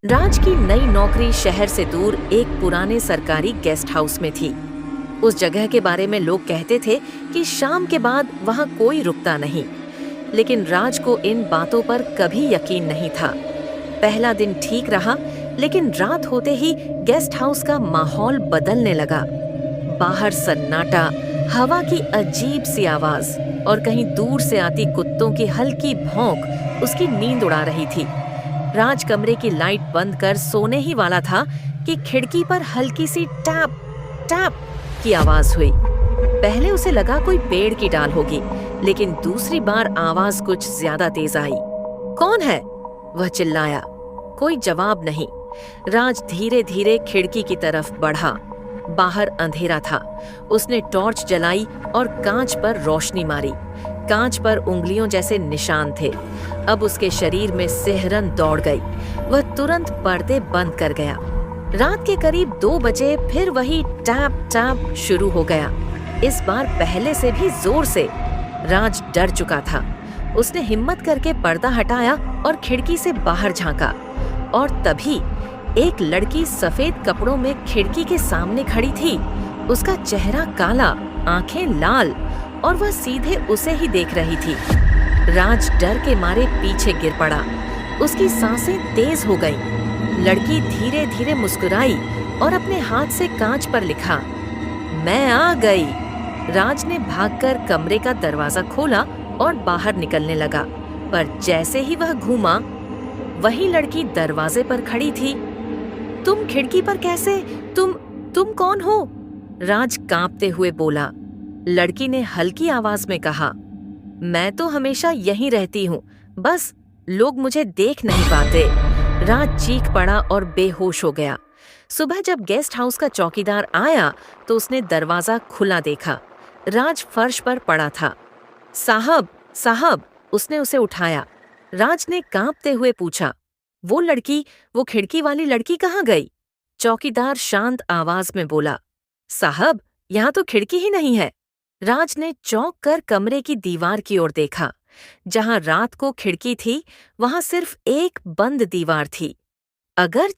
राज की नई नौकरी शहर से दूर एक पुराने सरकारी गेस्ट हाउस में थी। उस जगह के बारे में लोग कहते थे कि शाम के बाद वहां कोई रुकता नहीं। लेकिन राज को इन बातों पर कभी यकीन नहीं था। पहला दिन ठीक रहा, लेकिन रात होते ही गेस्ट हाउस का माहौल बदलने लगा। बाहर सन्नाटा, हवा की अजीब सी आवाज और कहीं दूर से आती कुत्तों की हल्की भौंक उसकी नींद उड़ा रही थी। राज कमरे की लाइट बंद कर सोने ही वाला था कि खिड़की पर हल्की सी टैप टैप की आवाज हुई। पहले उसे लगा कोई पेड़ की डाल होगी, लेकिन दूसरी बार आवाज कुछ ज्यादा तेज आई। कौन है? वह चिल्लाया। कोई जवाब नहीं। राज धीरे धीरे खिड़की की तरफ बढ़ा। बाहर अंधेरा था। उसने टॉर्च जलाई और कांच पर रोशनी मारी। कांच पर उंगलियों जैसे निशान थे। अब उसके शरीर में सिहरन दौड़ गई। वह तुरंत पर्दे बंद कर गया। रात के करीब 2 बजे फिर वही टैप टैप शुरू हो गया, इस बार पहले से भी जोर से। राज डर चुका था। उसने हिम्मत करके पर्दा हटाया और खिड़की से बाहर झांका। और तभी एक लड़की सफेद कपड़ों में खिड़की के सामने खड़ी थी। उसका चेहरा काला, आंखें लाल, और वह सीधे उसे ही देख रही थी। राज डर के मारे पीछे गिर पड़ा। उसकी सांसें तेज हो गईं। लड़की धीरे धीरे मुस्कुराई और अपने हाथ से कांच पर लिखा, मैं आ गई। राज ने भागकर कमरे का दरवाजा खोला और बाहर निकलने लगा, पर जैसे ही वह घूमा, वही लड़की दरवाजे पर खड़ी थी। तुम खिड़की पर कैसे? तुम कौन हो? राज कांपते हुए बोला। लड़की ने हल्की आवाज में कहा, मैं तो हमेशा यहीं रहती हूँ, बस लोग मुझे देख नहीं पाते। राज चीख पड़ा और बेहोश हो गया। सुबह जब गेस्ट हाउस का चौकीदार आया तो उसने दरवाजा खुला देखा। राज फर्श पर पड़ा था। साहब, साहब, उसने उसे उठाया। राज ने कांपते हुए पूछा, वो खिड़की वाली लड़की कहाँ गई? चौकीदार शांत आवाज में बोला, साहब, यहाँ तो खिड़की ही नहीं है। राज ने चौंक कर कमरे की दीवार की ओर देखा। जहां रात को खिड़की थी, वहां सिर्फ एक बंद दीवार थी। अगर